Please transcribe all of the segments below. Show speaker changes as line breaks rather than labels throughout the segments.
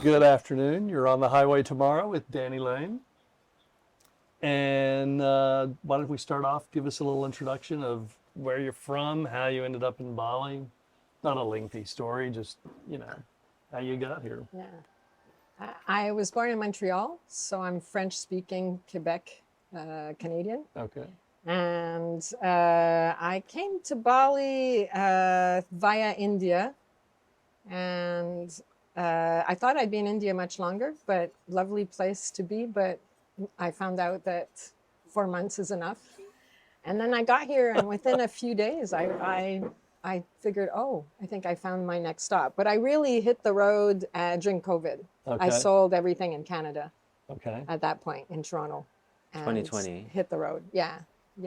Good afternoon. You're on the highway tomorrow with Dany Lyne. And why don't we start off, give us a little introduction of where you're from, how you ended up in Bali. Not a lengthy story, just, how you got here.
Yeah. I was born in Montreal, so I'm French-speaking Quebec Canadian.
Okay.
And I came to Bali via India. And I thought I'd be in India much longer, but lovely place to be. But I found out that 4 months is enough. And then I got here, and within a few days, I figured, I think I found my next stop. But I really hit the road during COVID.
Okay.
I sold everything in Canada.
Okay.
At that point in Toronto. And
2020.
hit the road. Yeah.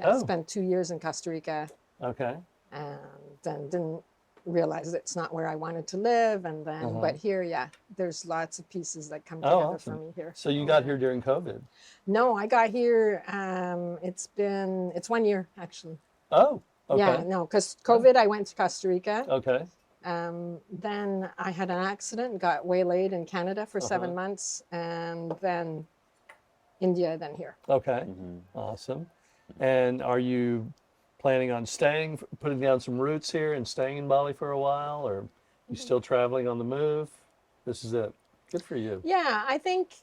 Oh.
Spent 2 years in Costa Rica.
Okay.
And then didn't realize it's not where I wanted to live. And then, but here, there's lots of pieces that come together
awesome.
for me here.
So you got here during COVID?
No, I got here, it's 1 year actually.
Oh, okay.
Yeah, no, because COVID, I went to Costa Rica.
Okay.
Then I had an accident, got waylaid in Canada for 7 months, and then India, then here.
Okay. Awesome. And are you planning on staying, putting down some roots here and staying in Bali for a while, or you still traveling on the move? This is it. Good for you.
Yeah, I think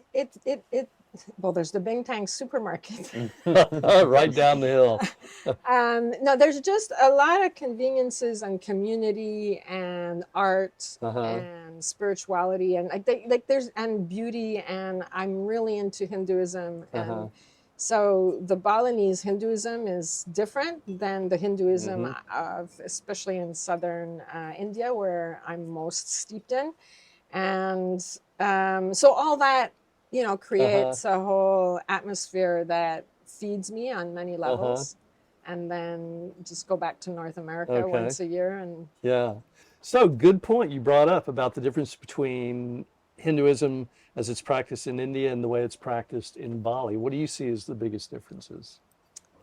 well, there's the Bingtang supermarket.
Right down the hill.
No, there's just a lot of conveniences and community and art and spirituality and there's and beauty, and I'm really into Hinduism, and so the Balinese Hinduism is different than the Hinduism of especially in southern India, where I'm most steeped in, and so all that creates a whole atmosphere that feeds me on many levels. And then just go back to North America once a year. And
yeah. So good point you brought up about the difference between Hinduism as it's practiced in India and the way it's practiced in Bali. What do you see as the biggest differences?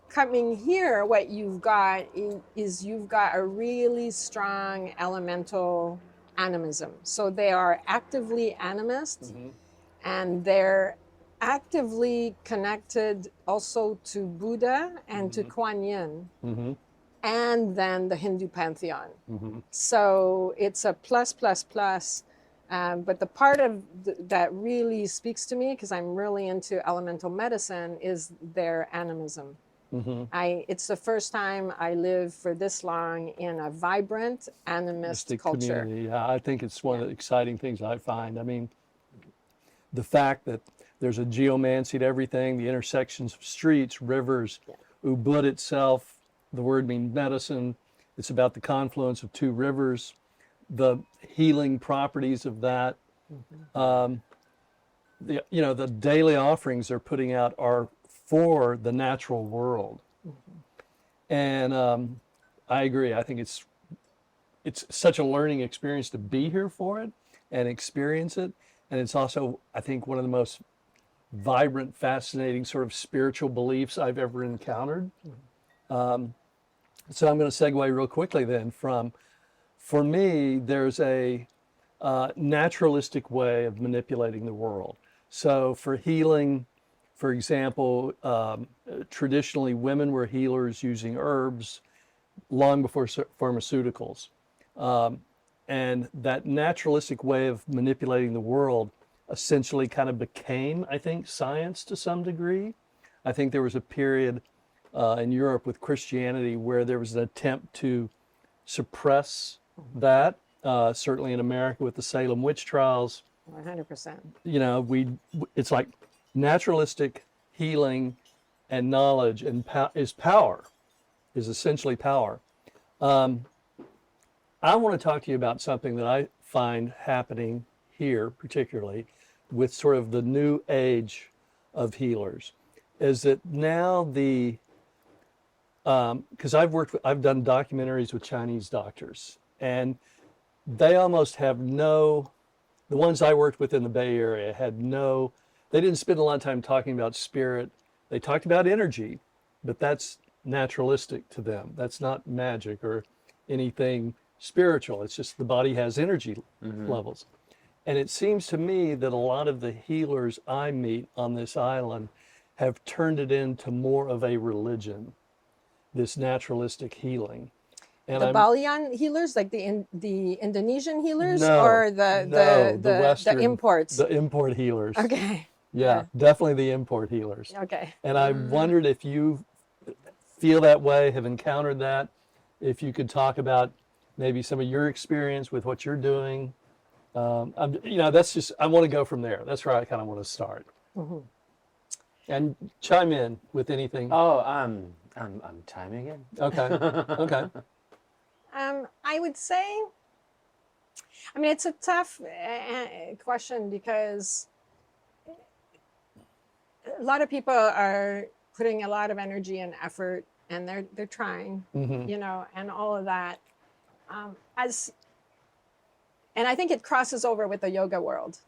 Coming here, what you've got is you've got a really strong elemental animism. So they are actively animist. And they're actively connected also to Buddha and to Kuan Yin, and then the Hindu pantheon. So it's a plus. But the part of that really speaks to me, because I'm really into elemental medicine, is their animism. It's the first time I live for this long in a vibrant animist culture.
Community. Yeah, I think it's one of the exciting things I find. I mean, the fact that there's a geomancy to everything, the intersections of streets, rivers, Ubud itself, the word means medicine. It's about the confluence of two rivers, the healing properties of that. The daily offerings they're putting out are for the natural world. And I agree. I think it's such a learning experience to be here for it and experience it. And it's also, I think, one of the most vibrant, fascinating sort of spiritual beliefs I've ever encountered. So I'm going to segue real quickly then for me, there's a naturalistic way of manipulating the world. So for healing, for example, traditionally women were healers using herbs long before pharmaceuticals. And that naturalistic way of manipulating the world essentially kind of became, I think, science to some degree. I think there was a period in Europe with Christianity where there was an attempt to suppress that, certainly in America with the Salem witch trials.
100%.
It's like naturalistic healing and knowledge and power, is essentially power. I want to talk to you about something that I find happening here, particularly with sort of the new age of healers, is that now because I've done documentaries with Chinese doctors, and they almost have the ones I worked with in the Bay Area they didn't spend a lot of time talking about spirit. They talked about energy, but that's naturalistic to them. That's not magic or anything spiritual. It's just the body has energy levels. And it seems to me that a lot of the healers I meet on this island have turned it into more of a religion, this naturalistic healing. And
The
I'm
Balian healers, like the Indonesian healers,
no,
or
no, the
the
Western,
imports?
the import healers.
Okay.
Yeah, definitely the import healers.
Okay.
And I wondered if you feel that way, have encountered that, if you could talk about maybe some of your experience with what you're doing. That's just, I want to go from there. That's where I kind of want to start. And chime in with anything.
Oh, I'm chiming in.
Okay. Okay.
I would say, I mean, it's a tough question because a lot of people are putting a lot of energy and effort, and they're trying, and all of that. And I think it crosses over with the yoga world.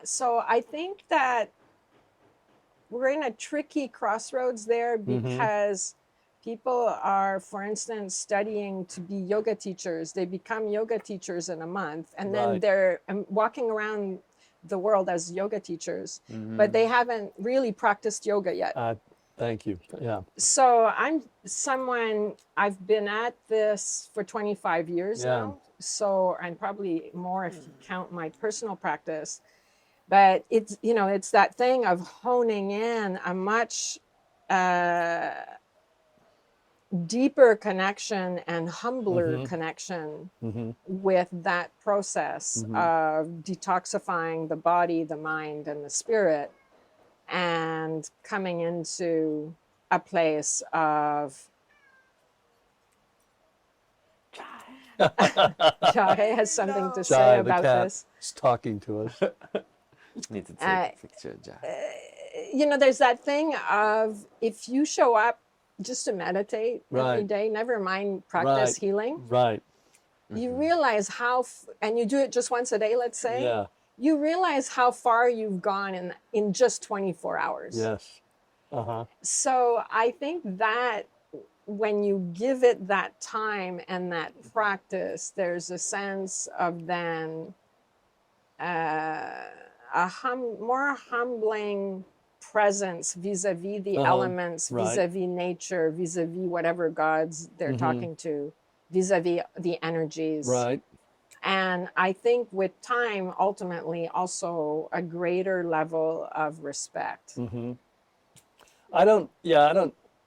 So I think that we're in a tricky crossroads there because people are, for instance, studying to be yoga teachers. They become yoga teachers in a month, and then they're walking around the world as yoga teachers, but they haven't really practiced yoga yet.
Thank you. Yeah.
So I've been at this for 25 years now. So, and probably more if you count my personal practice. But it's that thing of honing in a much deeper connection and humbler connection with that process of detoxifying the body, the mind, and the spirit, and coming into a place of Jai has something to say
Jai, the
about
cat,
this.
is talking to us.
Need to take a picture, Jack.
There's that thing of if you show up just to meditate every
Right.
day, never mind practice healing,
Right.
you realize and you do it just once a day, let's say,
Yeah.
you realize how far you've gone in just 24 hours.
Yes. Uh-huh.
So I think that when you give it that time and that practice, there's a sense of then more humbling presence vis-a-vis the elements, vis-a-vis nature, vis-a-vis whatever gods they're talking to, vis-a-vis the energies.
Right.
And I think with time, ultimately, also a greater level of respect.
I don't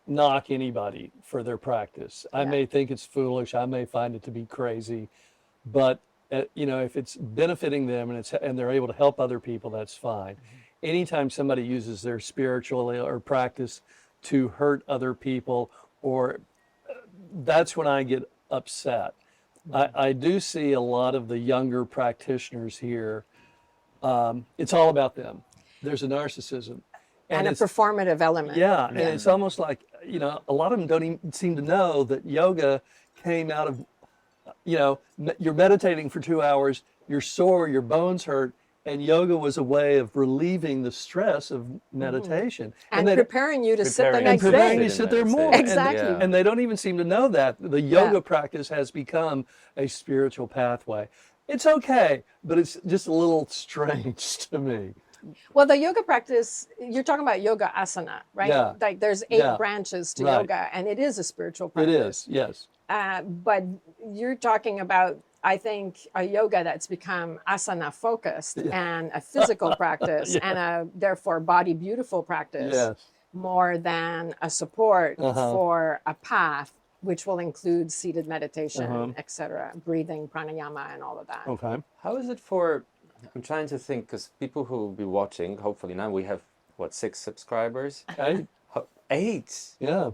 knock anybody for their practice. I may think it's foolish. I may find it to be crazy, but if it's benefiting them and they're able to help other people, that's fine. Anytime somebody uses their spiritual or practice to hurt other people, that's when I get upset. I do see a lot of the younger practitioners here. It's all about them. There's a narcissism.
And a performative element.
Yeah, and it's almost like, a lot of them don't even seem to know that yoga came out of, you're meditating for 2 hours, you're sore, your bones hurt, and yoga was a way of relieving the stress of meditation.
And preparing you to sit the
Preparing
next
And preparing
day.
you to sit there more.
Exactly.
And they don't even seem to know that. The yoga practice has become a spiritual pathway. It's okay, but it's just a little strange to me.
Well, the yoga practice, you're talking about yoga asana, right?
Yeah.
Like there's 8 branches to yoga, and it is a spiritual practice.
It is, yes.
But you're talking about, I think, a yoga that's become asana focused and a physical practice and a therefore body beautiful practice more than a support for a path, which will include seated meditation, etc., breathing, pranayama, and all of that.
Okay.
How is it for, I'm trying to think, because people who will be watching, hopefully now we have, 6 subscribers?
8.
8?
Yeah.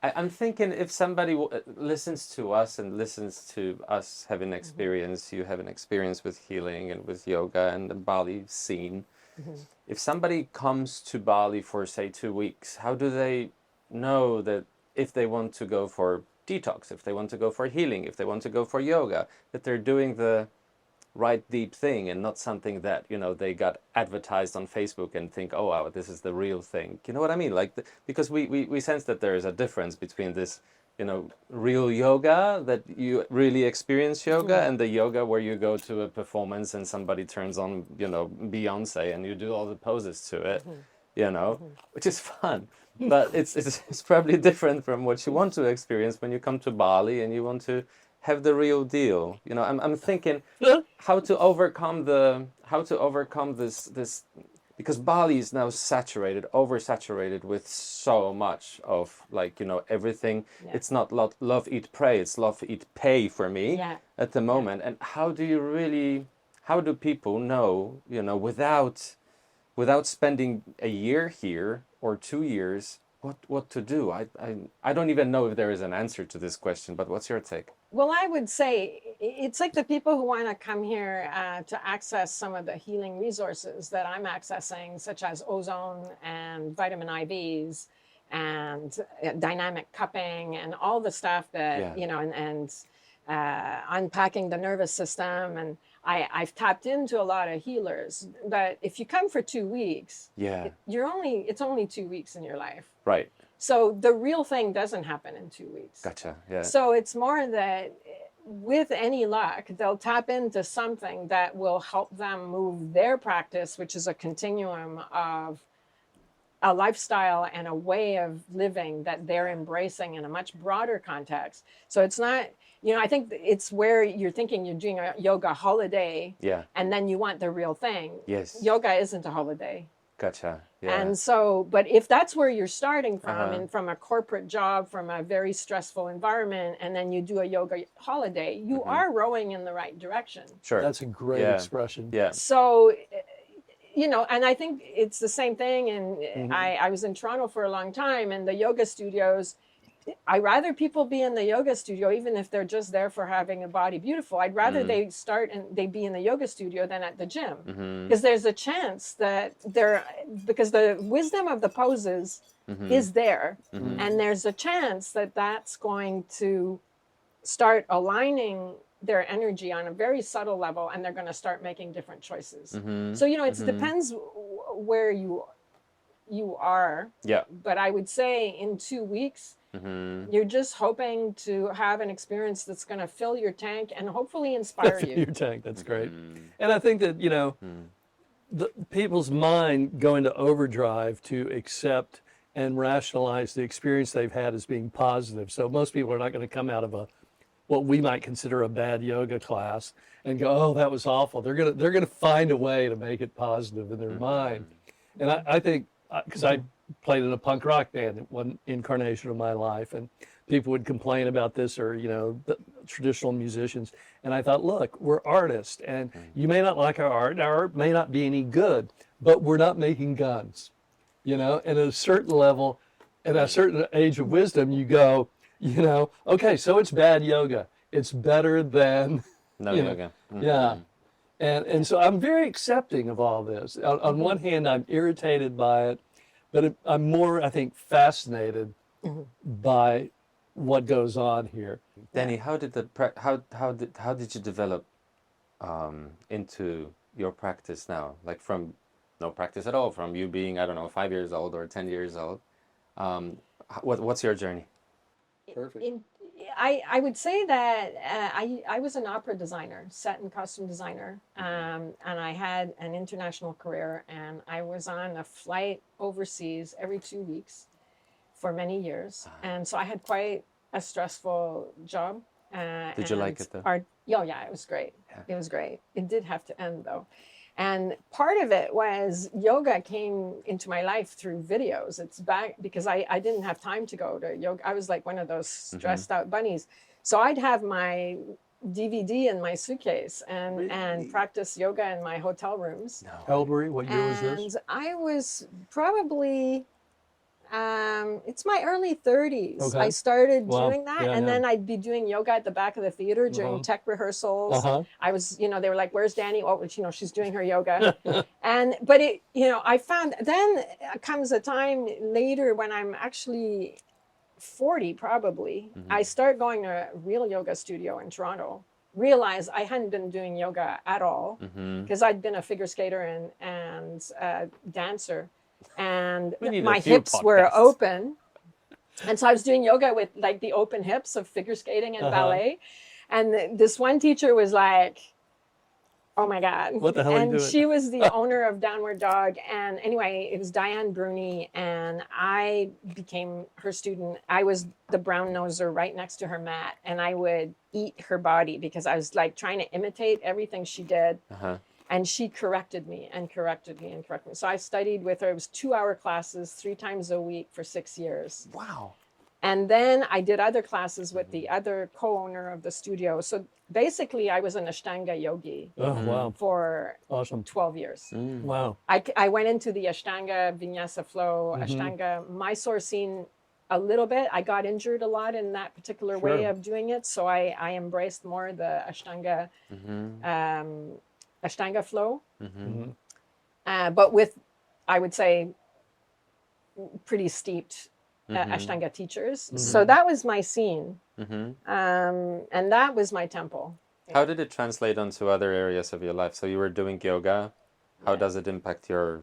I'm thinking if somebody listens to us and listens to us having experience, you have an experience with healing and with yoga and the Bali scene. If somebody comes to Bali for, say, 2 weeks, how do they know that if they want to go for detox, if they want to go for healing, if they want to go for yoga, that they're doing the right deep thing and not something that they got advertised on Facebook and think, oh wow, this is the real thing. You know what I mean? Like because we sense that there is a difference between this you know, real yoga, that you really experience yoga, and the yoga where you go to a performance and somebody turns on, you know, Beyonce and you do all the poses to it, you know, which is fun. But it's probably different from what you want to experience when you come to Bali and you want to have the real deal. You know, I'm thinking how to overcome this, because Bali is now oversaturated with so much of, like, you know, everything.
Yeah.
It's not love, eat, pray. It's love, eat, pay for me
Yeah.
at the moment. And how do people know, you know, without spending a year here or 2 years, what to do? I don't even know if there is an answer to this question, but what's your take?
Well, I would say it's like the people who want to come here to access some of the healing resources that I'm accessing, such as ozone and vitamin IVs and dynamic cupping and all the stuff that, you know, and unpacking the nervous system. And I've tapped into a lot of healers. But if you come for 2 weeks, it's only 2 weeks in your life.
Right.
So the real thing doesn't happen in 2 weeks.
Gotcha. Yeah.
So it's more that with any luck, they'll tap into something that will help them move their practice, which is a continuum of a lifestyle and a way of living that they're embracing in a much broader context. So it's not, you know, I think it's where you're thinking you're doing a yoga holiday, and then you want the real thing.
Yes.
Yoga isn't a holiday.
Gotcha. Yeah.
And so, but if that's where you're starting from, and from a corporate job, from a very stressful environment, and then you do a yoga holiday, you are rowing in the right direction.
Sure.
That's a great expression.
Yeah.
So, you know, and I think it's the same thing. And I was in Toronto for a long time, and the yoga studios, I'd rather people be in the yoga studio, even if they're just there for having a body beautiful. I'd rather they start and they be in the yoga studio than at the gym, because there's a chance that because the wisdom of the poses is there, and there's a chance that that's going to start aligning their energy on a very subtle level, and they're going to start making different choices. So, you know, it depends where you are.
Yeah.
But I would say in 2 weeks, you're just hoping to have an experience that's going to fill your tank and hopefully inspire you.
Your tank, that's great. And I think that, you know, the people's mind go into overdrive to accept and rationalize the experience they've had as being positive. So most people are not going to come out of what we might consider a bad yoga class and go, "Oh, that was awful." They're gonna find a way to make it positive in their mind. And I think, because I played in a punk rock band at one incarnation of my life, and people would complain about this, or, you know, the traditional musicians. And I thought, look, we're artists, and you may not like our art may not be any good, but we're not making guns, you know. And at a certain level, at a certain age of wisdom, you go, you know, okay, so it's bad yoga. It's better than
no yoga.
Yeah. And so I'm very accepting of all this. On one hand, I'm irritated by it, but I'm more, I think, fascinated by what goes on here.
Dany, how did you develop into your practice now? Like from no practice at all, from you being, I don't know, 5 years old or 10 years old. What's your journey?
Perfect.
I would say that I was an opera designer, set and costume designer, and I had an international career, and I was on a flight overseas every 2 weeks for many years, and so I had quite a stressful job.
Did you like it though?
Yeah, it was great. Yeah. It was great. It did have to end though. And part of it was yoga came into my life through videos. It's back because I didn't have time to go to yoga. I was like one of those stressed out bunnies. So I'd have my DVD in my suitcase and practice yoga in my hotel rooms.
No. How old were you? What year was this?
And I was probably, it's my early 30s. Okay. I started doing that, and then I'd be doing yoga at the back of the theater during tech rehearsals. I was, you know, they were like, "Where's Dany?" Oh, you know, she's doing her yoga. But it, you know, I found then comes a time later when I'm actually 40, probably. I start going to a real yoga studio in Toronto. Realize I hadn't been doing yoga at all because I'd been a figure skater and dancer. And my hips were open, And so I was doing yoga with like the open hips of figure skating and ballet. And this one teacher was like, oh my God.
What the hell are you
And
doing?
she was the owner of Downward Dog. And anyway, it was Diane Bruni, and I became her student. I was the brown noser right next to her mat, and I would eat her body because I was like trying to imitate everything she did. And she corrected me and corrected me and corrected me. So I studied with her. It was 2-hour classes, 3 times a week for 6 years.
Wow.
And then I did other classes with the other co-owner of the studio. So basically, I was an Ashtanga yogi
Oh, wow.
for
Awesome.
12 years.
Wow.
I went into the Ashtanga Vinyasa flow, Ashtanga Mysore scene a little bit. I got injured a lot in that particular way of doing it. So I embraced more the Ashtanga, Ashtanga flow. But with, I would say, pretty steeped Ashtanga teachers. So that was my scene. And that was my temple.
How did it translate onto other areas of your life? So you were doing yoga. How does it impact your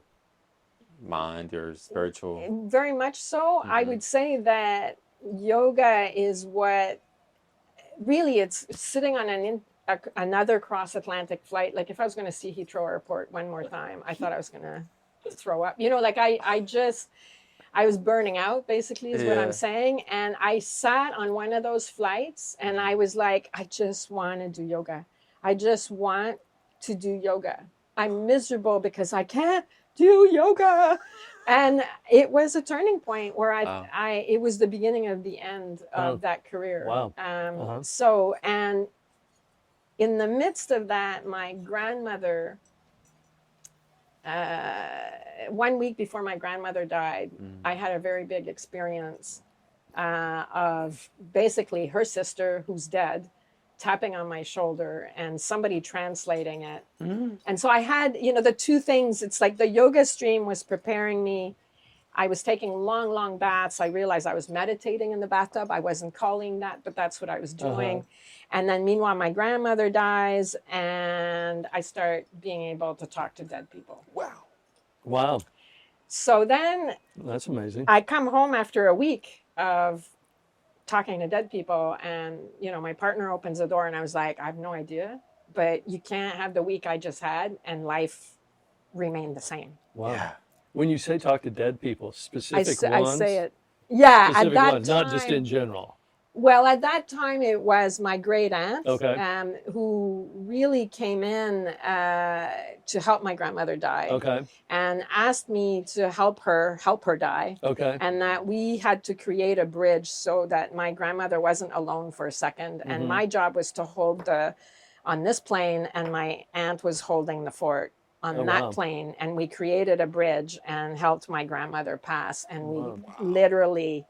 mind, your spiritual?
Very much so. I would say that yoga is what really it's sitting on another cross-Atlantic flight. Like if I was going to see Heathrow Airport one more time, I thought I was going to throw up. You know, like I was burning out, basically, is what I'm saying. And I sat on one of those flights and I was like, I just want to do yoga. I just want to do yoga. I'm miserable because I can't do yoga. And it was a turning point where it was the beginning of the end of that career.
Wow.
So, and in the midst of that, my grandmother, 1 week before my grandmother died, I had a very big experience of basically her sister, who's dead, tapping on my shoulder and somebody translating it. And so I had, the two things. It's like the yoga stream was preparing me. I was taking long, long baths. I realized I was meditating in the bathtub. I wasn't calling that, but that's what I was doing. And then meanwhile, my grandmother dies and I start being able to talk to dead people.
Wow.
So then
That's amazing.
I come home after a week of talking to dead people and, my partner opens the door and I was like, I have no idea, but you can't have the week I just had and life remained the same.
Wow. Yeah. When you say talk to dead people, specific
I
ones?
say it. Yeah,
Specific
at that
ones,
time,
not just in general.
Well, at that time, it was my great aunt
Okay.
who really came in to help my grandmother die.
Okay.
And asked me to help her die.
Okay.
And that we had to create a bridge so that my grandmother wasn't alone for a second. And my job was to hold on this plane, and my aunt was holding the fort on that plane. And we created a bridge and helped my grandmother pass. And we literally,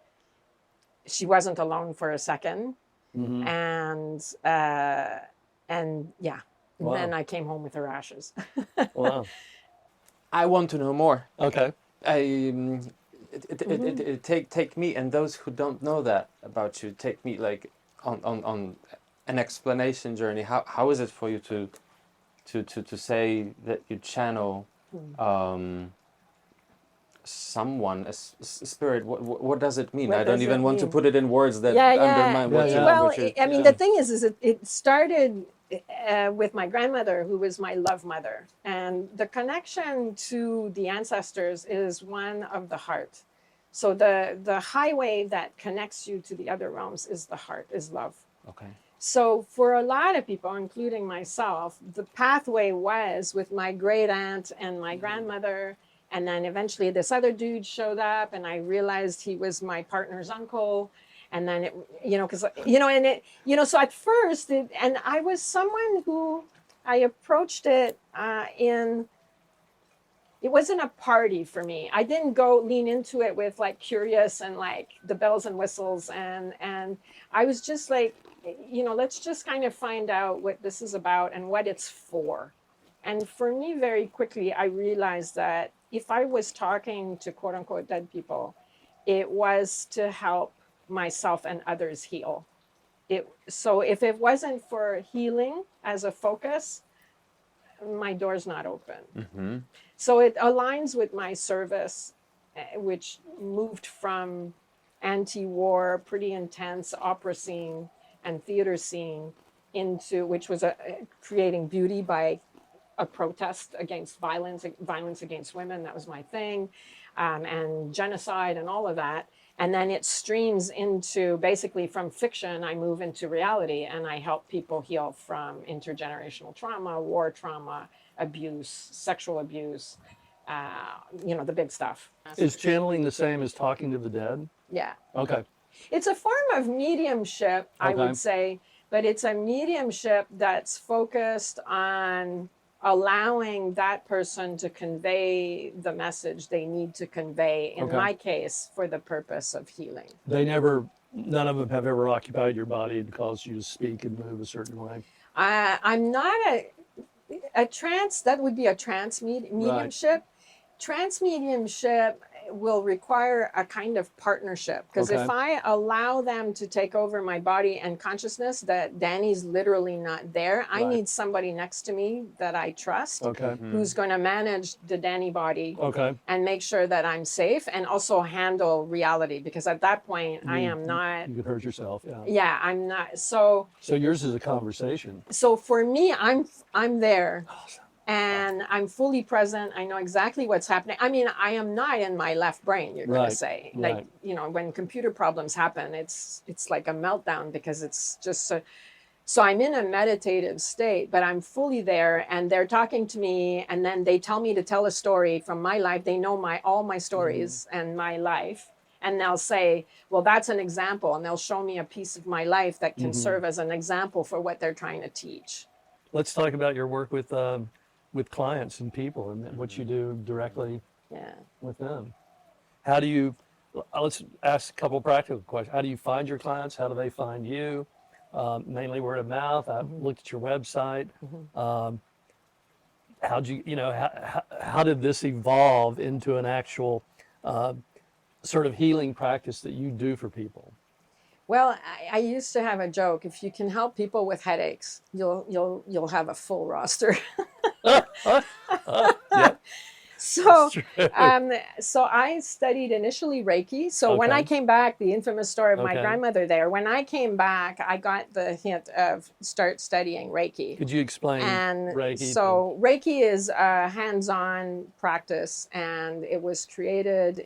she wasn't alone for a second. And yeah.
Wow.
Then I came home with her ashes.
Wow.
I want to know more.
Okay.
Take me and those who don't know that about you. Take me like on an explanation journey. How is it for you to say that you channel someone, a spirit? What does it mean? I don't even want to put it in words that undermine what you.
Well, I mean, the thing is it started with my grandmother, who was my love mother, and the connection to the ancestors is one of the heart. So the highway that connects you to the other realms is the heart, is love.
Okay.
So for a lot of people, including myself, the pathway was with my great aunt and my grandmother. And then eventually this other dude showed up and I realized he was my partner's uncle. And then so at first, and I was someone who I approached it it wasn't a party for me. I didn't go lean into it with like curious and like the bells and whistles. And I was just like, let's just kind of find out what this is about and what it's for. And for me, very quickly, I realized that if I was talking to quote unquote dead people, it was to help myself and others heal. So if it wasn't for healing as a focus, my door's not open. So it aligns with my service, which moved from anti-war, pretty intense opera scene and theater scene into which was creating beauty by a protest against violence against women. That was my thing, and genocide and all of that. And then it streams into basically from fiction, I move into reality and I help people heal from intergenerational trauma, war trauma, abuse, sexual abuse, the big stuff.
Is channeling the same as talking to the dead?
Yeah.
Okay.
It's a form of mediumship, I
Okay.
would say, but it's a mediumship that's focused on allowing that person to convey the message they need to convey, in
Okay.
my case, for the purpose of healing.
None of them have ever occupied your body and caused you to speak and move a certain way.
I'm not a trance, that would be a trance mediumship. Trance mediumship will require a kind of partnership, because
Okay.
if I allow them to take over my body and consciousness, that Dany's literally not there, I
Right.
need somebody next to me that I trust,
Okay.
who's going to manage the Dany body
Okay.
and make sure that I'm safe and also handle reality, because at that point I am not,
You could hurt yourself. Yeah.
yeah, I'm not. So
yours is a conversation.
for me, I'm there.
Awesome.
And I'm fully present. I know exactly what's happening. I mean, I am not in my left brain, you're going to
Right,
say.
right.
Like, when computer problems happen, it's like a meltdown, because it's just so I'm in a meditative state, but I'm fully there, and they're talking to me, and then they tell me to tell a story from my life. They know all my stories and my life. And they'll say, well, that's an example. And they'll show me a piece of my life that can serve as an example for what they're trying to teach.
Let's talk about your work with clients and people and what you do directly
Yeah.
with them. How do you, let's ask a couple practical questions. How do you find your clients? How do they find you? Mainly word of mouth. I've looked at your website. How did this evolve into an actual sort of healing practice that you do for people?
Well, I used to have a joke: if you can help people with headaches, you'll have a full roster.
Yep.
So,
True.
so I studied initially Reiki. So when I
Okay.
came back, the infamous story of my
Okay.
grandmother there, when I came back, I got the hint of start studying Reiki.
Could you explain
And
Reiki?
so Reiki is a hands-on practice, and it was created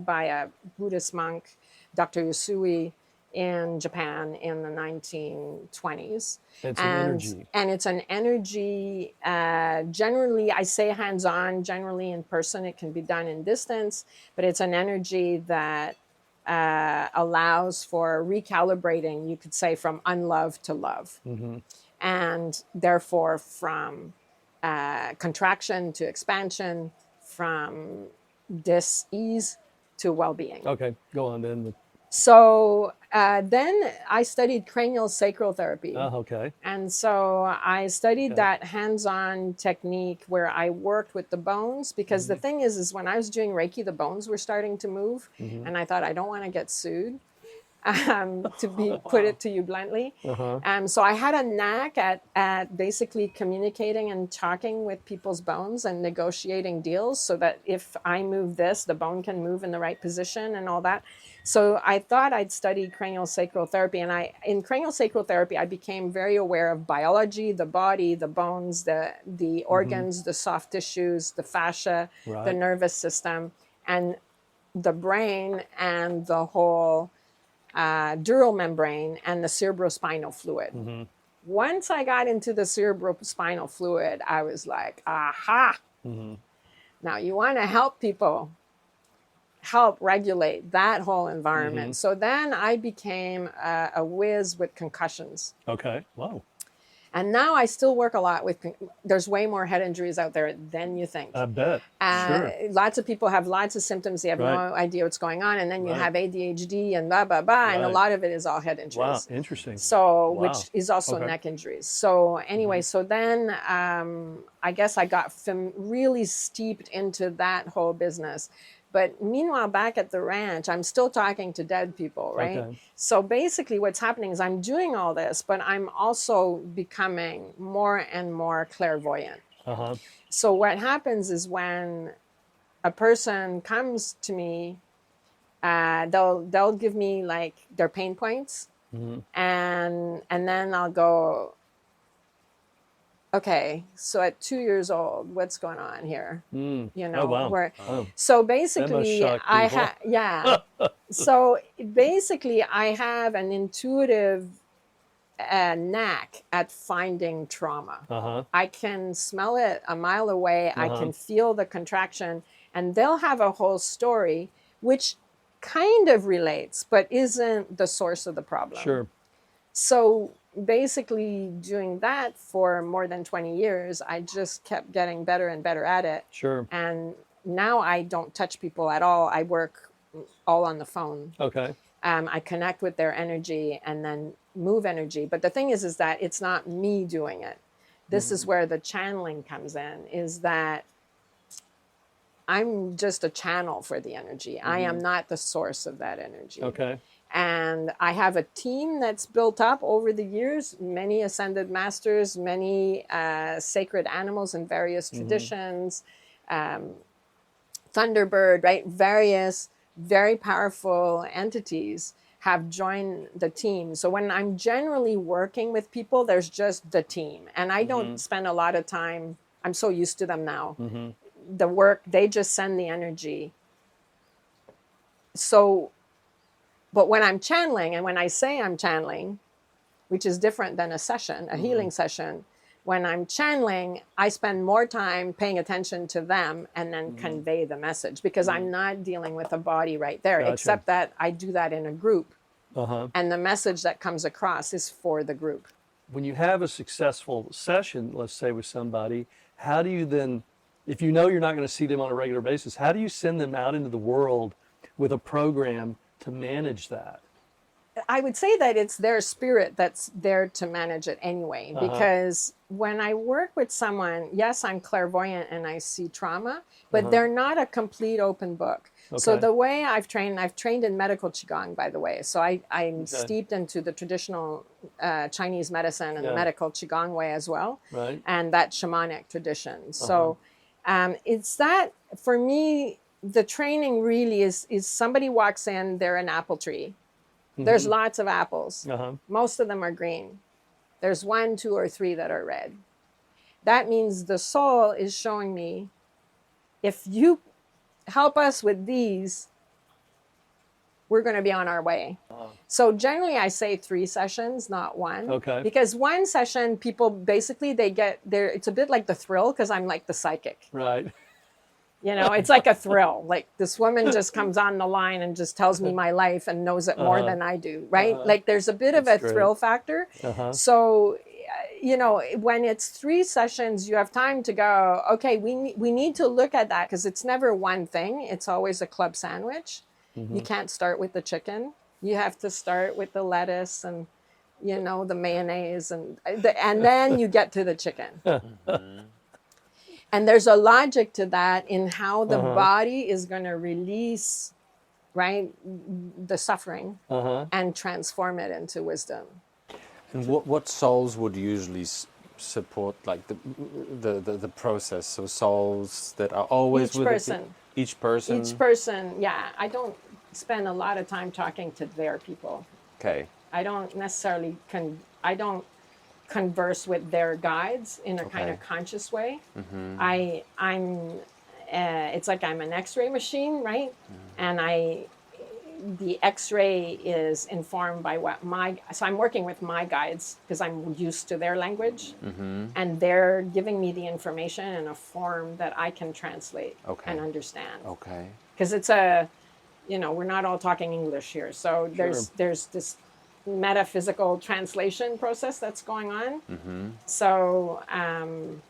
by a Buddhist monk, Dr. Usui, in Japan in the 1920s.
It's an energy.
And it's an energy, generally, I say hands-on, generally in person. It can be done in distance, but it's an energy that allows for recalibrating, you could say, from unlove to love.
Mm-hmm.
And therefore from contraction to expansion, from dis-ease to well-being.
Okay, go on then.
So then I studied cranial sacral therapy.
Okay.
And so I studied that hands-on technique where I worked with the bones, because the thing is when I was doing Reiki, the bones were starting to move. And I thought, I don't want to get sued. Put it to you bluntly. So I had a knack at basically communicating and talking with people's bones and negotiating deals, so that if I move this, the bone can move in the right position and all that. So I thought I'd study cranial sacral therapy, and in cranial sacral therapy, I became very aware of biology, the body, the bones, the organs, the soft tissues, the fascia, the nervous system, and the brain, and the whole dural membrane, and the cerebrospinal fluid. Once I got into the cerebrospinal fluid, I was like, aha! Now you want to help people, help regulate that whole environment. So then I became a whiz with concussions.
Okay. Wow.
And now I still work a lot with, there's way more head injuries out there than you think.
I bet. Sure.
Lots of people have lots of symptoms. They have no idea what's going on. And then you have ADHD and blah, blah, blah. And a lot of it is all head injuries.
Wow. Interesting.
So, which is also neck injuries. So anyway, so then I guess I got really steeped into that whole business. But meanwhile, back at the ranch, I'm still talking to dead people, right?
Okay.
So basically what's happening is I'm doing all this, but I'm also becoming more and more clairvoyant. So what happens is when a person comes to me They'll give me like their pain points, and then I'll go, okay, so at 2 years old, what's going on here? You know,
Oh, wow.
where
Oh.
so basically
shock
I
people.
have yeah. So basically I have an intuitive knack at finding trauma.
Uh-huh.
I can smell it a mile away. I
Uh-huh.
can feel the contraction, and they'll have a whole story which kind of relates but isn't the source of the problem.
Sure.
So basically doing that for more than 20 years, I just kept getting better and better at it.
Sure.
And now I don't touch people at all. I work all on the phone.
Okay.
I connect with their energy and then move energy. But the thing is that it's not me doing it. This is where the channeling comes in, is that I'm just a channel for the energy. I am not the source of that energy.
Okay.
And I have a team that's built up over the years, many ascended masters, many sacred animals in various traditions, Thunderbird, right? Various very powerful entities have joined the team. So when I'm generally working with people, there's just the team. And I don't spend a lot of time, I'm so used to them now. The work, they just send the energy. So, but when I'm channeling, and when I say I'm channeling, which is different than a session, a healing session, when I'm channeling, I spend more time paying attention to them and then convey the message, because I'm not dealing with a body right there,
Gotcha.
except that I do that in a group.
Uh-huh.
And the message that comes across is for the group.
When you have a successful session, let's say with somebody, how do you then, if you know you're not going to see them on a regular basis, how do you send them out into the world with a program to manage that?
I would say that it's their spirit that's there to manage it anyway, because when I work with someone, yes, I'm clairvoyant and I see trauma, but they're not a complete open book. So
Okay.
the way I've trained in medical Qigong, by the way. So I'm steeped into the traditional Chinese medicine and the medical Qigong way as well,
Right.
and that shamanic tradition. So it's that, for me, the training really is somebody walks in, they're an apple tree. There's lots of apples. Most of them are green. There's 1, 2, or 3 that are red. That means the soul is showing me, if you help us with these, we're going to be on our way. So generally I say 3 sessions, not 1.
Okay.
Because 1 session, people basically, they get there. It's a bit like the thrill, because I'm like the psychic.
Right.
You know, it's like a thrill. Like this woman just comes on the line and just tells me my life and knows it more than I do, right? Like there's a bit of a
great.
thrill factor. So, you know, when it's 3 sessions, you have time to go, okay, we need to look at that, because it's never one thing. It's always a club sandwich. You can't start with the chicken. You have to start with the lettuce and, you know, the mayonnaise and then you get to the chicken. And there's a logic to that in how the body is going to release, right, the suffering and transform it into wisdom.
And what souls would usually support, like the process? So souls that are always
Each
with
person.
Each person.
Each person, yeah. I don't spend a lot of time talking to their people.
Okay.
I don't necessarily I don't converse with their guides in a kind of conscious way. I'm it's like I'm an X-ray machine, right? And the X-ray is informed by what so I'm working with my guides, because I'm used to their language, and they're giving me the information in a form that I can translate and understand.
Okay.
Because it's you know, we're not all talking English here, so there's this metaphysical translation process that's going on. So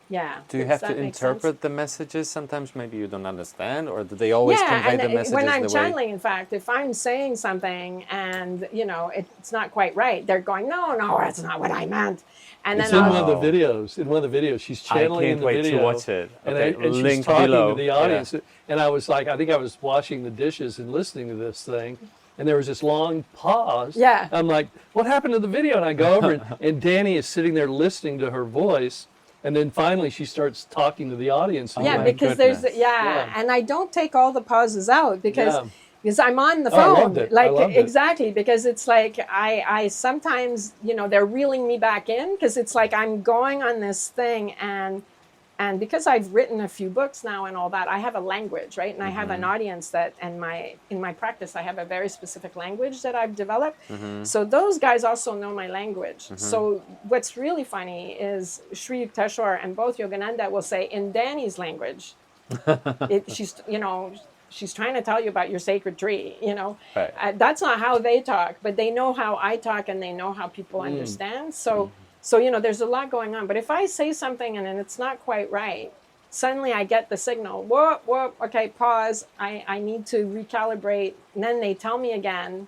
yeah.
Do you have to interpret the messages? Sometimes maybe you don't understand, or do they always convey the messages
when I'm
the way?
channeling, in fact, if I'm saying something and you know it's not quite right, they're going, no, that's not what I meant. And
It's
then
in one of the videos. In one of the videos, she's channeling in the video.
I can't wait to watch it. Okay,
and she's
link
talking
below.
to the audience. And I was like, I think I was washing the dishes and listening to this thing. And there was this long pause.
Yeah.
I'm like, what happened to the video? And I go over and Dany is sitting there listening to her voice. And then finally she starts talking to the audience.
Yeah,
my
because
goodness.
and I don't take all the pauses out, because because I'm on the
Oh, I
phone.
loved it. I
Like
loved it.
exactly, because it's like I sometimes, you know, they're reeling me back in because it's like I'm going on this thing, and because I've written a few books now and all that, I have a language, right? And I have an audience that, and in my practice, I have a very specific language that I've developed. So those guys also know my language. So what's really funny is Sri Yukteswar and both Yogananda will say in Dany's language, she's, you know, she's trying to tell you about your sacred tree, you know.
Right.
That's not how they talk, but they know how I talk and they know how people understand. So, you know, there's a lot going on. But if I say something and then it's not quite right, suddenly I get the signal, whoop, whoop, okay, pause. I need to recalibrate. And then they tell me again,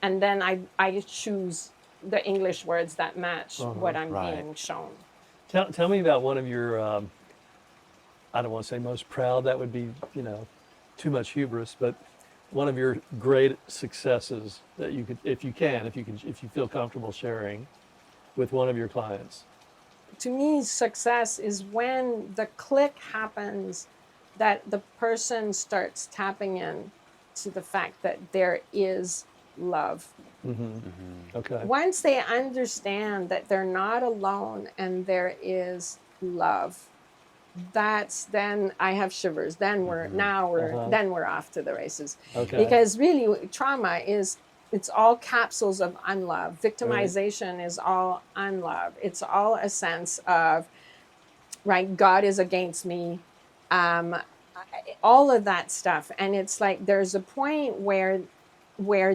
and then I choose the English words that match what I'm
Right.
being shown.
Tell me about one of your, I don't want to say most proud, that would be, you know, too much hubris, but one of your great successes that you could, if you feel comfortable sharing with one of your clients.
To me, success is when the click happens that the person starts tapping in to the fact that there is love.
Okay.
Once they understand that they're not alone and there is love, that's then I have shivers. Then we're off to the races.
Okay.
Because really trauma is, it's all capsules of unlove. Victimization is all unlove. It's all a sense of, right, God is against me. All of that stuff. And it's like there's a point where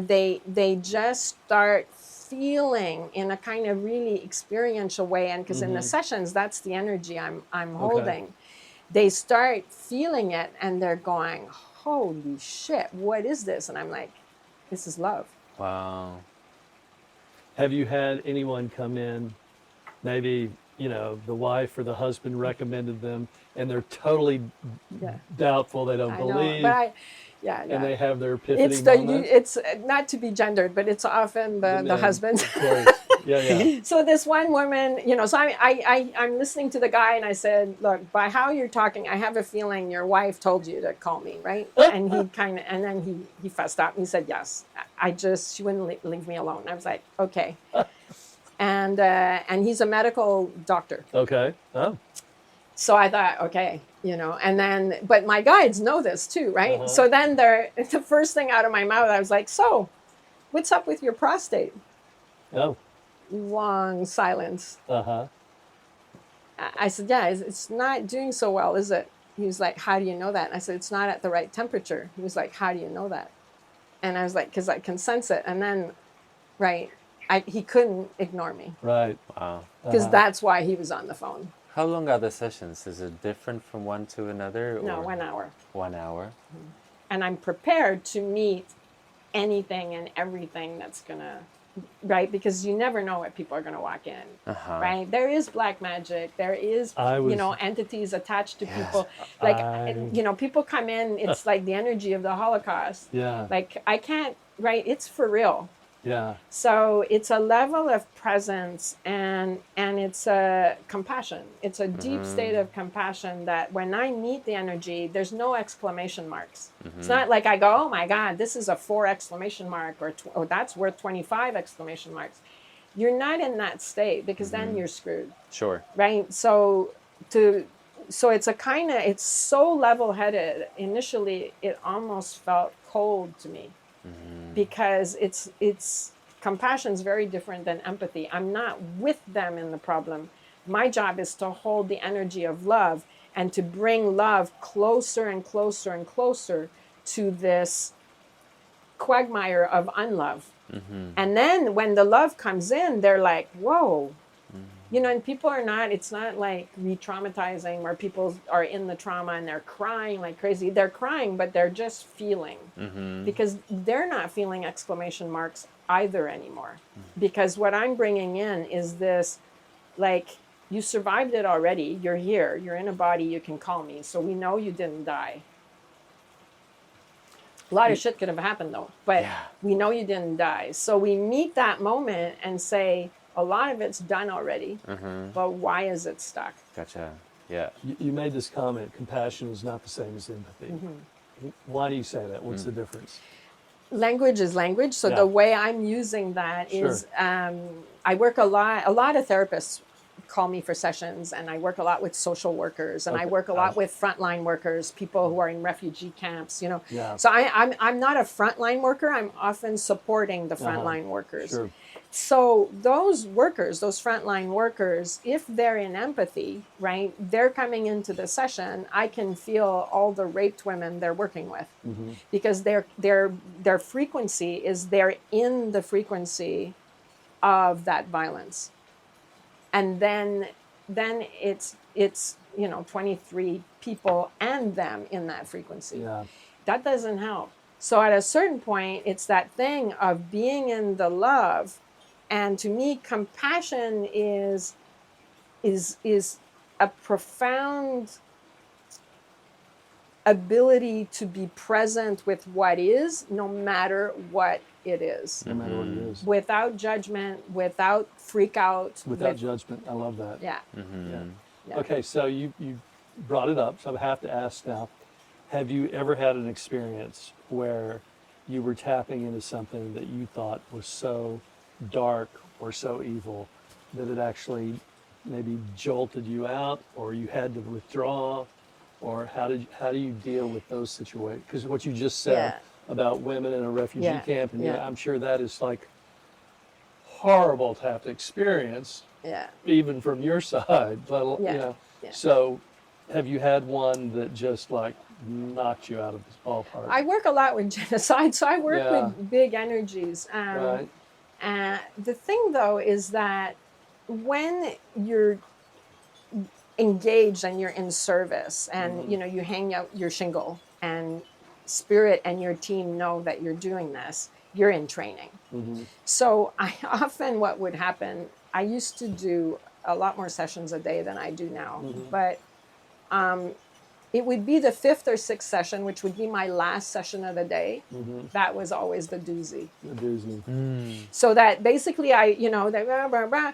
they just start feeling in a kind of really experiential way, and because in the sessions that's the energy I'm holding. They start feeling it and they're going, holy shit, what is this? And I'm like, this is love.
Wow.
Have you had anyone come in, maybe, you know, the wife or the husband recommended them and they're totally doubtful, they don't
I know,
believe,
but
and they have their epiphany
it's
moment?
it's not to be gendered, but it's often the
men,
husband.
Of course. Yeah.
So this one woman, you know, so I'm listening to the guy and I said, look, by how you're talking, I have a feeling your wife told you to call me, right? And he and then he fussed up and he said, yes, she wouldn't leave me alone. I was like, okay. And he's a medical doctor.
Okay. Oh.
So I thought, okay, you know, and then, but my guides know this too, right? So then the first thing out of my mouth, I was like, so what's up with your prostate?
Oh.
Long silence.
Uh-huh.
I said, yeah, it's not doing so well, is it? He was like, how do you know that? And I said, it's not at the right temperature. He was like, how do you know that? And I was like, because I can sense it. And then, right, he couldn't ignore me.
Right.
Wow.
Because that's why he was on the phone.
How long are the sessions? Is it different from one to another?
No,
or
1 hour.
1 hour.
And I'm prepared to meet anything and everything that's gonna, right? Because you never know what people are gonna walk in, right? There is black magic. There is, you know, entities attached to people. Like, you know, people come in. It's like the energy of the Holocaust.
Yeah.
Like I can't, right? It's for real.
Yeah.
So it's a level of presence and it's a compassion. It's a deep state of compassion that when I meet the energy, there's no exclamation marks. It's not like I go, oh my God, this is a 4 exclamation mark or that's worth 25 exclamation marks. You're not in that state because then you're screwed.
Sure.
Right? So it's a kind of, it's so level-headed. Initially, it almost felt cold to me. Because it's compassion is very different than empathy. I'm not with them in the problem. My job is to hold the energy of love and to bring love closer and closer and closer to this quagmire of unlove. And then when the love comes in, they're like, whoa. You know, and people are not, it's not like re-traumatizing where people are in the trauma and they're crying like crazy. They're crying, but they're just feeling because they're not feeling exclamation marks either anymore. Because what I'm bringing in is this, like, you survived it already. You're here. You're in a body. You can call me. So we know you didn't die. A lot of shit could have happened though, but we know you didn't die. So we meet that moment and say, a lot of it's done already, but why is it stuck?
Gotcha. Yeah.
You made this comment, compassion is not the same as empathy. Why do you say that? What's the difference?
Language is language. So
Yeah.
the way I'm using that is, I work a lot of therapists call me for sessions, and I work a lot with social workers, and I
Okay.
work a lot with frontline workers, people who are in refugee camps,
Yeah.
So I'm not a frontline worker. I'm often supporting the frontline workers.
Sure.
So those workers, those frontline workers, if they're in empathy, right, they're coming into the session, I can feel all the raped women they're working with, because their frequency is, they're in the frequency of that violence. And then it's 23 people and them in that frequency.
Yeah.
That doesn't help. So at a certain point, it's that thing of being in the love. And to me, compassion is a profound ability to be present with what is, no matter what it is.
No matter what it is.
Without judgment, without freak out.
Without judgment. I love that.
Yeah.
Yeah. Okay, so you brought it up, so I have to ask now, have you ever had an experience where you were tapping into something that you thought was so dark or so evil that it actually maybe jolted you out, or you had to withdraw, or how do you deal with those situations? Because what you just said about women in a refugee camp, and I'm sure that is like horrible to have to experience, even from your side. But so have you had one that just like knocked you out of this ballpark?
I work a lot with genocide, so I work with big energies.
Right.
The thing, though, is that when you're engaged and you're in service, and you hang out your shingle, and spirit and your team know that you're doing this, you're in training. So I often, what would happen, I used to do a lot more sessions a day than I do now, but it would be the 5th or 6th session, which would be my last session of the day. That was always the doozy.
The doozy.
So that basically they blah, blah, blah,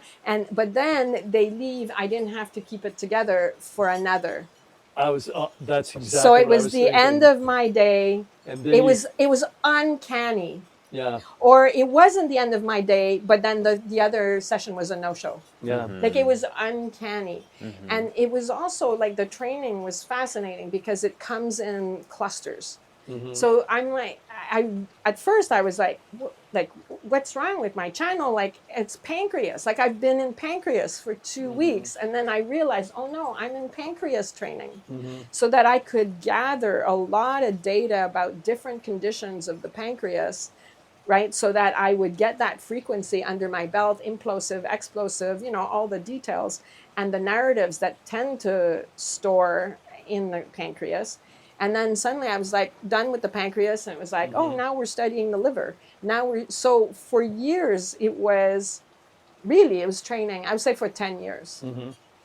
but then they leave. I didn't have to keep it together for another.
That's exactly.
So it
what I
was the
thinking.
end of my day.
And then
it was uncanny.
Yeah.
Or it wasn't the end of my day, but then the other session was a no-show.
Yeah.
Like it was uncanny. And it was also like the training was fascinating because it comes in clusters. So I'm like, at first I was like, what's wrong with my channel? Like, it's pancreas. Like, I've been in pancreas for 2 weeks. And then I realized, oh no, I'm in pancreas training. So that I could gather a lot of data about different conditions of the pancreas, right? So that I would get that frequency under my belt, implosive, explosive, all the details and the narratives that tend to store in the pancreas. And then suddenly I was like done with the pancreas, and it was like, oh, now we're studying the liver. So for years it was training, I would say for 10 years.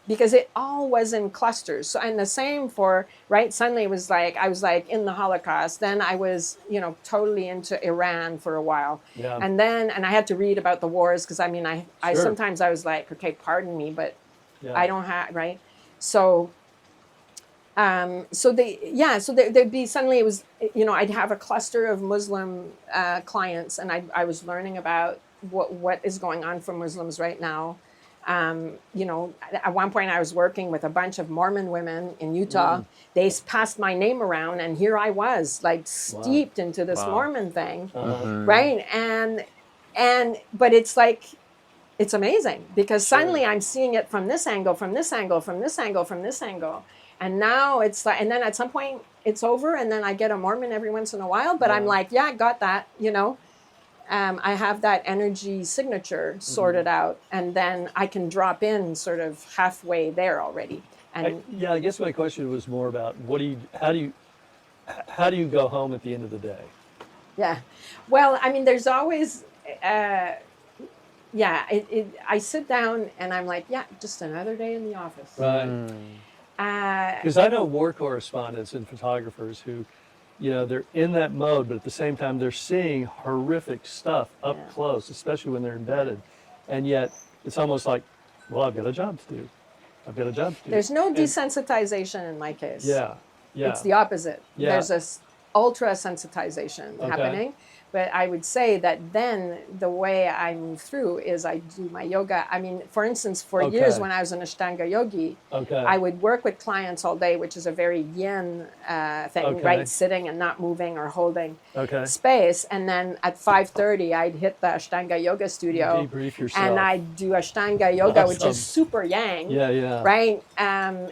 Because it all was in clusters. So, and the same for, right, suddenly it was like, I was like in the Holocaust. Then I was, totally into Iran for a while.
Yeah.
And I had to read about the wars, because I
Sure.
sometimes I was like, okay, pardon me, but I don't have, right? So, there'd be, suddenly it was, I'd have a cluster of Muslim clients, and I was learning about what is going on for Muslims right now. At one point I was working with a bunch of Mormon women in Utah. They passed my name around, and here I was, like steeped into this Mormon thing, right? But it's like, it's amazing, because suddenly I'm seeing it from this angle, from this angle, from this angle, from this angle. And now it's like, and then at some point it's over, and then I get a Mormon every once in a while, but I'm like, yeah, I got that, I have that energy signature sorted out, and then I can drop in sort of halfway there already. And
I guess my question was more about how do you go home at the end of the day?
Yeah. Well, there's always, I sit down and I'm like, yeah, just another day in the office.
Right. Because I know war correspondents and photographers who, they're in that mode, but at the same time, they're seeing horrific stuff up close, especially when they're embedded. And yet, it's almost like, well, I've got a job to do.
There's no desensitization in my case.
Yeah.
It's the opposite.
Yeah.
ultra sensitization
Okay.
happening. But I would say that then the way I move through is I do my yoga. I mean, for instance, for years
Okay.
when I was an Ashtanga yogi,
Okay.
I would work with clients all day, which is a very yin thing,
Okay.
right? Sitting and not moving or holding
Okay.
space. And then at 5:30, I'd hit the Ashtanga yoga studio
Debrief yourself.
and I'd do Ashtanga yoga, which
Awesome.
is super yang,
Yeah.
right? And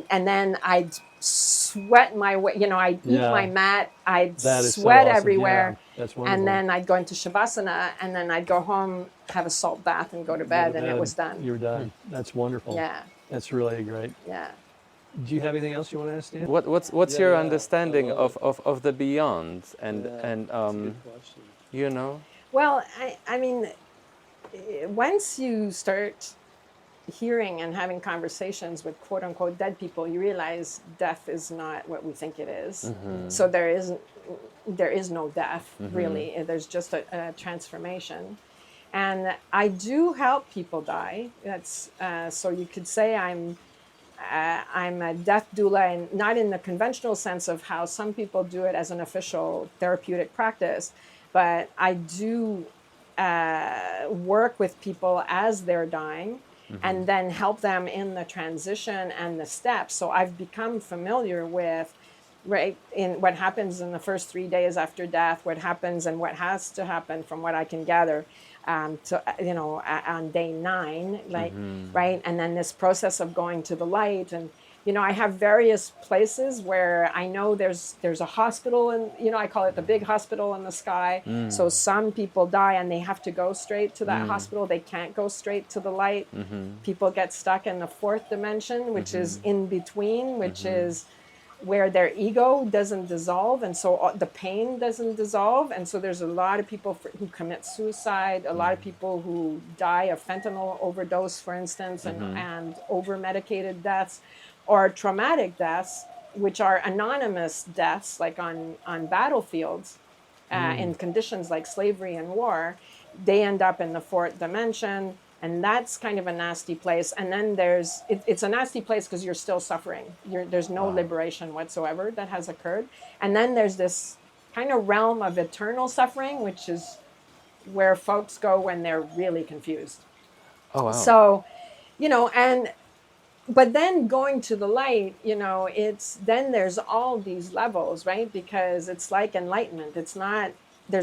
then I'd sweat my way, I'd eat
Yeah.
my mat, I'd
That is so
sweat
awesome.
everywhere.
Yeah, that's wonderful.
And then I'd go into Shavasana, and then I'd go home, have a salt bath, and go to bed, and it was done.
You're done. That's wonderful.
Yeah,
That's really great.
yeah.
Do you have anything else you want to ask, Dan?
What's
Yeah,
your
yeah.
understanding
I love
of the beyond and
question.
you know?
Well, I mean, once you start hearing and having conversations with quote unquote dead people, you realize death is not what we think it is. So there is no death, really. There's just a transformation. And I do help people die. That's so you could say I'm a death doula, and not in the conventional sense of how some people do it as an official therapeutic practice, but I do work with people as they're dying and then help them in the transition and the steps. So I've become familiar with in what happens in the first 3 days after death, what happens and what has to happen from what I can gather on day 9, right? And then this process of going to the light. And, I have various places where I know there's a hospital, and, I call it the big hospital in the sky. So some people die and they have to go straight to that hospital. They can't go straight to the light. People get stuck in the 4th dimension, which is in between, which is where their ego doesn't dissolve, and so the pain doesn't dissolve. And so there's a lot of people who commit suicide, a lot of people who die of fentanyl overdose, for instance, and over-medicated deaths, or traumatic deaths, which are anonymous deaths, like on battlefields, in conditions like slavery and war. They end up in the 4th dimension. And that's kind of a nasty place. And then it's a nasty place because you're still suffering. There's no liberation whatsoever that has occurred. And then there's this kind of realm of eternal suffering, which is where folks go when they're really confused.
Oh wow.
So, but then going to the light, then there's all these levels, right? Because it's like enlightenment. There's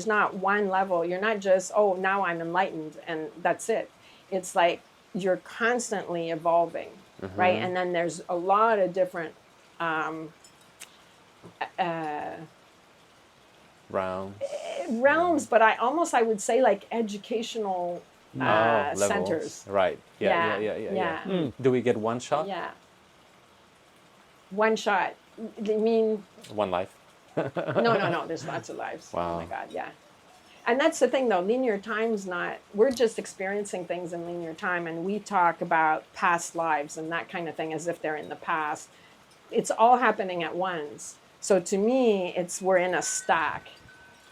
not one level. You're not just, oh, now I'm enlightened and that's it. It's like you're constantly evolving, right? And then there's a lot of different realms, but I would say like educational centers.
Right. Yeah. Do we get one shot?
Yeah. One shot. You mean?
One life.
No. There's lots of lives.
Wow.
Oh my God, yeah. And that's the thing, though. Linear time's not. We're just experiencing things in linear time, and we talk about past lives and that kind of thing as if they're in the past. It's all happening at once. So to me, we're in a stack,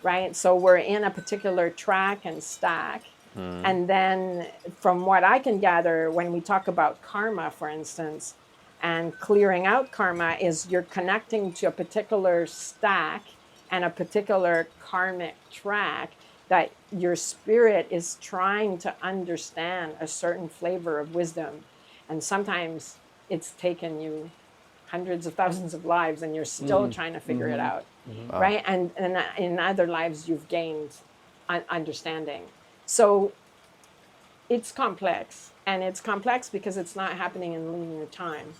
right? So we're in a particular track and stack. And then from what I can gather, when we talk about karma, for instance, and clearing out karma, is you're connecting to a particular stack and a particular karmic track that your spirit is trying to understand a certain flavor of wisdom. And sometimes it's taken you hundreds of thousands of lives and you're still trying to figure it out, right? And in other lives, you've gained understanding. So it's complex, and it's complex because it's not happening in linear time.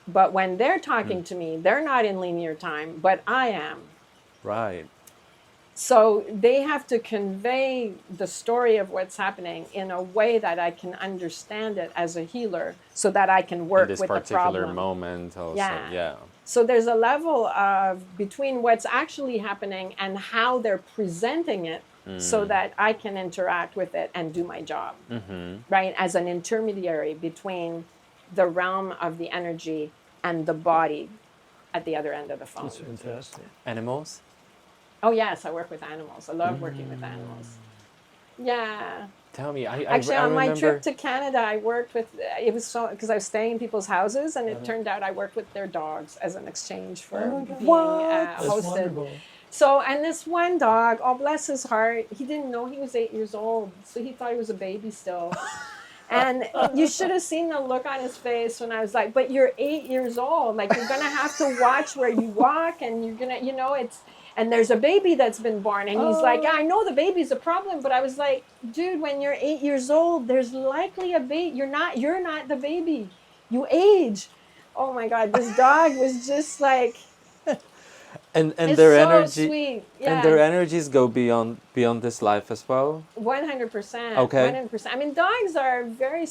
But when they're talking to me, they're not in linear time, but I am.
Right.
So they have to convey the story of what's happening in a way that I can understand it as a healer, so that I can work with the problem.
In this particular moment also, yeah.
So there's a level of between what's actually happening and how they're presenting it, so that I can interact with it and do my job, right? As an intermediary between the realm of the energy and the body at the other end of the phone.
That's fantastic.
Animals?
Oh, yes, I work with animals. I love working with animals. Yeah.
Tell me.
Actually,
I
on my
remember.
trip to Canada, I worked with, it was so, because I was staying in people's houses, and it turned out I worked with their dogs as an exchange for being
That's
hosted.
wonderful.
So, and this one dog, oh bless his heart, he didn't know he was 8 years old, so he thought he was a baby still. And you should have seen the look on his face when I was like, but you're 8 years old, like you're gonna have to watch where you walk, and you're gonna, you know, it's, and there's a baby that's been born, and he's like, I know the baby's a problem, but I was like, dude, when you're 8 years old, there's likely a baby. You're not the baby. You age. Oh my God, this dog was just like,
And
it's
their
so
energy.
sweet.
And their energies go beyond this life as well.
100%.
Okay.
100%. I mean, dogs are very,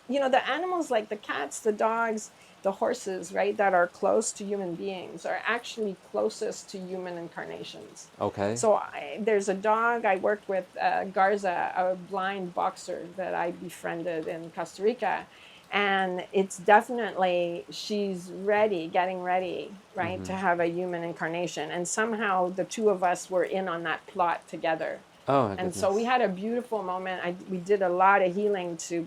you know, the animals like the cats, the dogs, the horses, right, that are close to human beings are actually closest to human incarnations.
Okay.
So there's a dog I worked with, Garza, a blind boxer that I befriended in Costa Rica. And it's definitely, she's ready, getting ready, right, to have a human incarnation. And somehow the two of us were in on that plot together.
Oh, my
And so
goodness.
we had a beautiful moment. We did a lot of healing to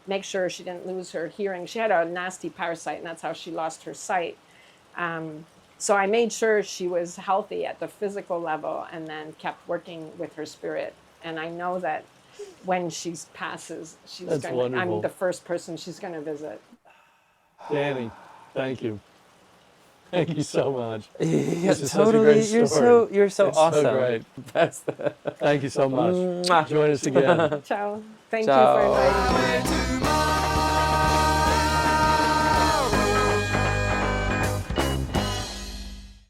make sure she didn't lose her hearing. She had a nasty parasite, and that's how she lost her sight. So I made sure she was healthy at the physical level, and then kept working with her spirit. And I know that when she passes, she's
That's
going.
wonderful.
I'm the first person she's going to visit.
Dany, thank you. Thank you so much.
Yeah,
This is such a
totally.
great
You're
story.
so
It's
awesome.
so great.
That's
Thank you so much.
Mwah.
Join us again.
Ciao. Thank
Ciao.
you for inviting me.